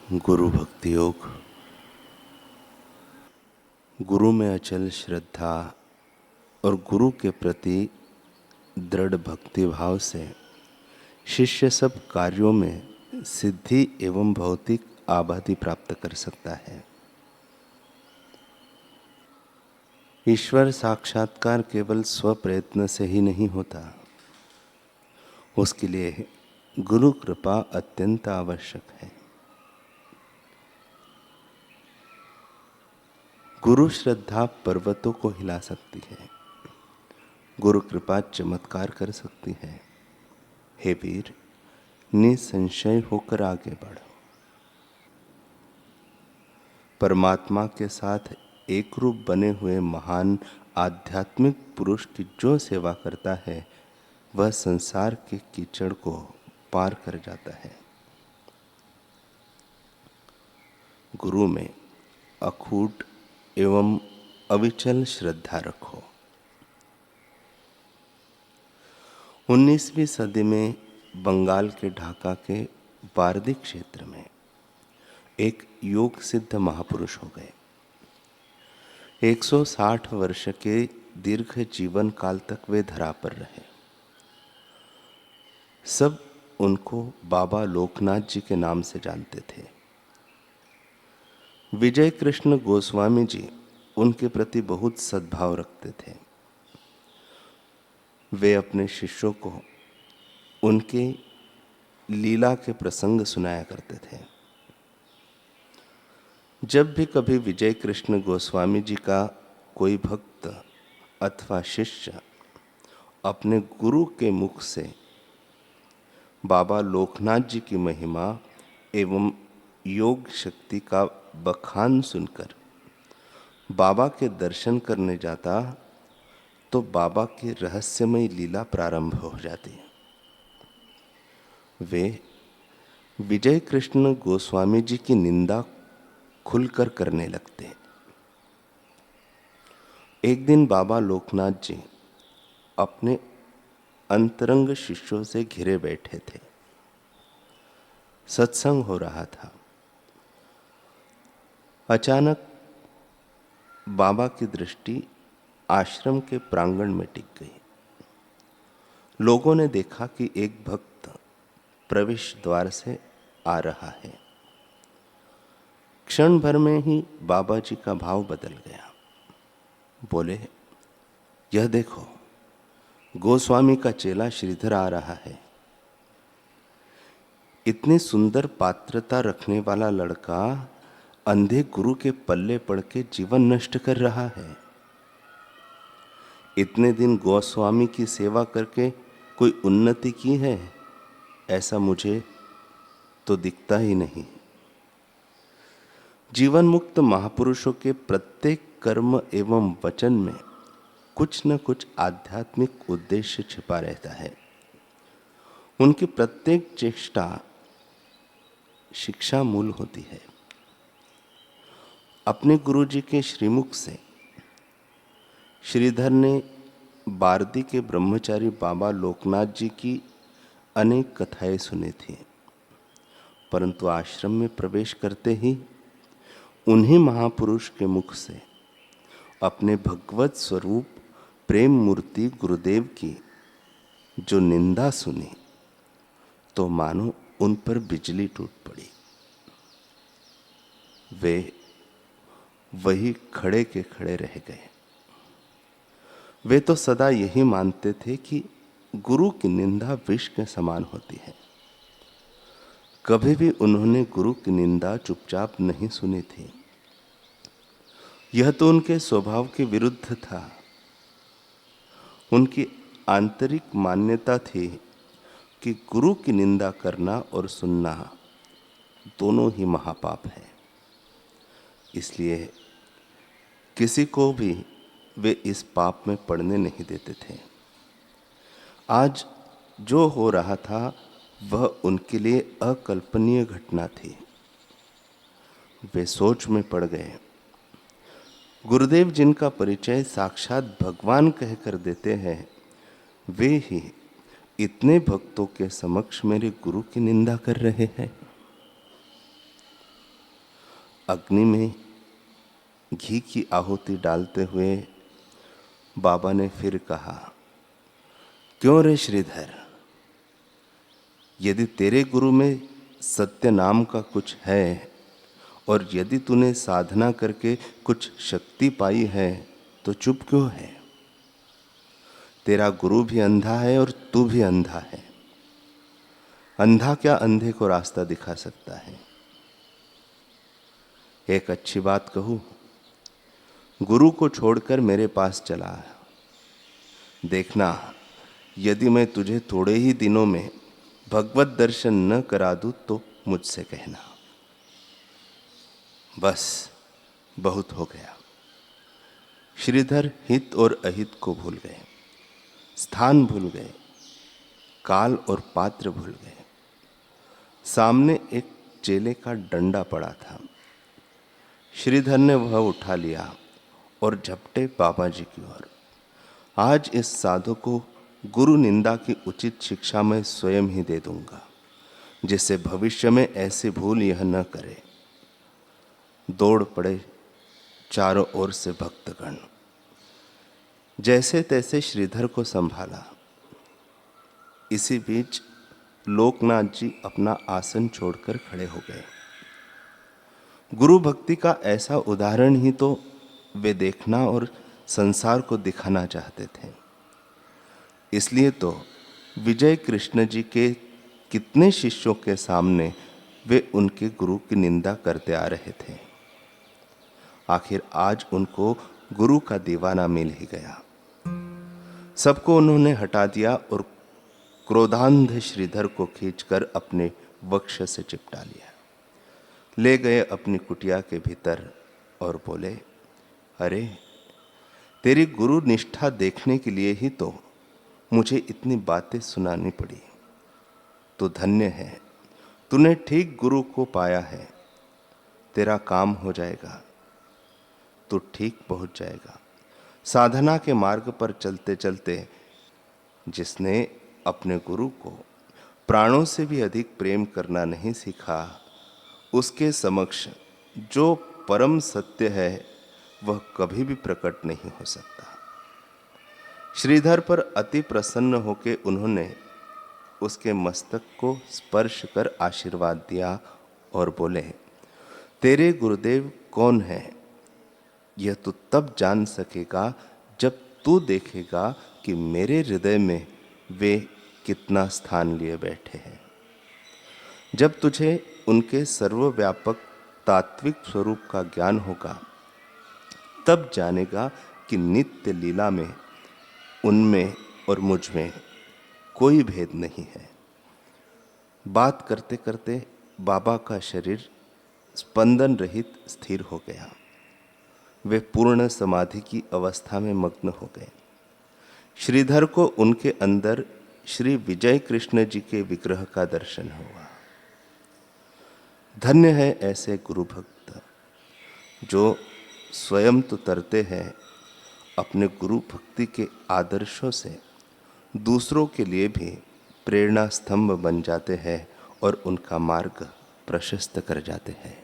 गुरु भक्ति योग। गुरु में अचल श्रद्धा और गुरु के प्रति दृढ़ भक्ति भाव से शिष्य सब कार्यों में सिद्धि एवं भौतिक आबादी प्राप्त कर सकता है। ईश्वर साक्षात्कार केवल स्व प्रयत्न से ही नहीं होता, उसके लिए गुरु कृपा अत्यंत आवश्यक है। गुरु श्रद्धा पर्वतों को हिला सकती है, गुरु कृपा चमत्कार कर सकती है। हे वीर, निसंशय होकर आगे बढ़ो। परमात्मा के साथ एक रूप बने हुए महान आध्यात्मिक पुरुष की जो सेवा करता है वह संसार के कीचड़ को पार कर जाता है। गुरु में अखूट एवं अविचल श्रद्धा रखो। 19वीं सदी में बंगाल के ढाका के वारदी क्षेत्र में एक योग सिद्ध महापुरुष हो गए। 160 वर्ष के दीर्घ जीवन काल तक वे धरा पर रहे। सब उनको बाबा लोकनाथ जी के नाम से जानते थे। विजय कृष्ण गोस्वामी जी उनके प्रति बहुत सद्भाव रखते थे। वे अपने शिष्यों को उनके लीला के प्रसंग सुनाया करते थे। जब भी कभी विजय कृष्ण गोस्वामी जी का कोई भक्त अथवा शिष्य अपने गुरु के मुख से बाबा लोकनाथ जी की महिमा एवं योग शक्ति का बखान सुनकर बाबा के दर्शन करने जाता तो बाबा की रहस्यमय लीला प्रारंभ हो जाती। वे विजय कृष्ण गोस्वामी जी की निंदा खुलकर करने लगते। एक दिन बाबा लोकनाथ जी अपने अंतरंग शिष्यों से घिरे बैठे थे। सत्संग हो रहा था। अचानक बाबा की दृष्टि आश्रम के प्रांगण में टिक गई। लोगों ने देखा कि एक भक्त प्रवेश द्वार से आ रहा है। क्षण भर में ही बाबा जी का भाव बदल गया। बोले, यह देखो, गोस्वामी का चेला श्रीधर आ रहा है। इतनी सुंदर पात्रता रखने वाला लड़का अंधे गुरु के पल्ले पड़ के जीवन नष्ट कर रहा है। इतने दिन गोस्वामी की सेवा करके कोई उन्नति की है, ऐसा मुझे तो दिखता ही नहीं। जीवन मुक्त महापुरुषों के प्रत्येक कर्म एवं वचन में कुछ न कुछ आध्यात्मिक उद्देश्य छिपा रहता है। उनकी प्रत्येक चेष्टा शिक्षा मूल होती है। अपने गुरुजी के श्रीमुख से श्रीधर ने बारदी के ब्रह्मचारी बाबा लोकनाथ जी की अनेक कथाएं सुनी थी, परंतु आश्रम में प्रवेश करते ही उन्हीं महापुरुष के मुख से अपने भगवत स्वरूप प्रेम मूर्ति गुरुदेव की जो निंदा सुनी तो मानो उन पर बिजली टूट पड़ी। वे वही खड़े के खड़े रह गए। वे तो सदा यही मानते थे कि गुरु की निंदा विष के समान होती है। कभी भी उन्होंने गुरु की निंदा चुपचाप नहीं सुनी थी। यह तो उनके स्वभाव के विरुद्ध था। उनकी आंतरिक मान्यता थी कि गुरु की निंदा करना और सुनना दोनों ही महापाप है। इसलिए किसी को भी वे इस पाप में पड़ने नहीं देते थे। आज जो हो रहा था वह उनके लिए अकल्पनीय घटना थी। वे सोच में पड़ गए। गुरुदेव जिनका परिचय साक्षात भगवान कहकर देते हैं, वे ही इतने भक्तों के समक्ष मेरे गुरु की निंदा कर रहे हैं। अग्नि में घी की आहुति डालते हुए बाबा ने फिर कहा, क्यों रे श्रीधर, यदि तेरे गुरु में सत्य नाम का कुछ है और यदि तूने साधना करके कुछ शक्ति पाई है तो चुप क्यों है? तेरा गुरु भी अंधा है और तू भी अंधा है। अंधा क्या अंधे को रास्ता दिखा सकता है? एक अच्छी बात कहूं, गुरु को छोड़कर मेरे पास चला, देखना यदि मैं तुझे थोड़े ही दिनों में भगवत दर्शन न करा दूं तो मुझसे कहना। बस बहुत हो गया। श्रीधर हित और अहित को भूल गए, स्थान भूल गए, काल और पात्र भूल गए। सामने एक चेले का डंडा पड़ा था। श्रीधर ने वह उठा लिया और झपटे बाबा जी की ओर। आज इस साधु को गुरु निंदा की उचित शिक्षा मैं स्वयं ही दे दूंगा, जिससे भविष्य में ऐसी भूल यह न करे। दौड़ पड़े चारों ओर से भक्तगण। जैसे तैसे श्रीधर को संभाला। इसी बीच लोकनाथ जी अपना आसन छोड़कर खड़े हो गए। गुरु भक्ति का ऐसा उदाहरण ही तो वे देखना और संसार को दिखाना चाहते थे। इसलिए तो विजय कृष्ण जी के कितने शिष्यों के सामने वे उनके गुरु की निंदा करते आ रहे थे। आखिर आज उनको गुरु का दीवाना मिल ही गया। सबको उन्होंने हटा दिया और क्रोधांध श्रीधर को खींचकर अपने वक्ष से चिपटा लिया। ले गए अपनी कुटिया के भीतर और बोले, अरे तेरी गुरु निष्ठा देखने के लिए ही तो मुझे इतनी बातें सुनानी पड़ी। तो धन्य है, तूने ठीक गुरु को पाया है। तेरा काम हो जाएगा, तू ठीक पहुंच जाएगा। साधना के मार्ग पर चलते चलते जिसने अपने गुरु को प्राणों से भी अधिक प्रेम करना नहीं सीखा, उसके समक्ष जो परम सत्य है वह कभी भी प्रकट नहीं हो सकता। श्रीधर पर अति प्रसन्न होकर उन्होंने उसके मस्तक को स्पर्श कर आशीर्वाद दिया और बोले, तेरे गुरुदेव कौन है यह तू तब जान सकेगा जब तू देखेगा कि मेरे हृदय में वे कितना स्थान लिए बैठे हैं। जब तुझे उनके सर्वव्यापक तात्विक स्वरूप का ज्ञान होगा तब जानेगा कि नित्य लीला में उनमें और मुझ में कोई भेद नहीं है। बात करते करते बाबा का शरीर स्पंदन रहित स्थिर हो गया। वे पूर्ण समाधि की अवस्था में मग्न हो गए। श्रीधर को उनके अंदर श्री विजय कृष्ण जी के विग्रह का दर्शन हुआ। धन्य है ऐसे गुरु भक्त जो स्वयं तो तरते हैं, अपने गुरु भक्ति के आदर्शों से दूसरों के लिए भी प्रेरणा स्तंभ बन जाते हैं और उनका मार्ग प्रशस्त कर जाते हैं।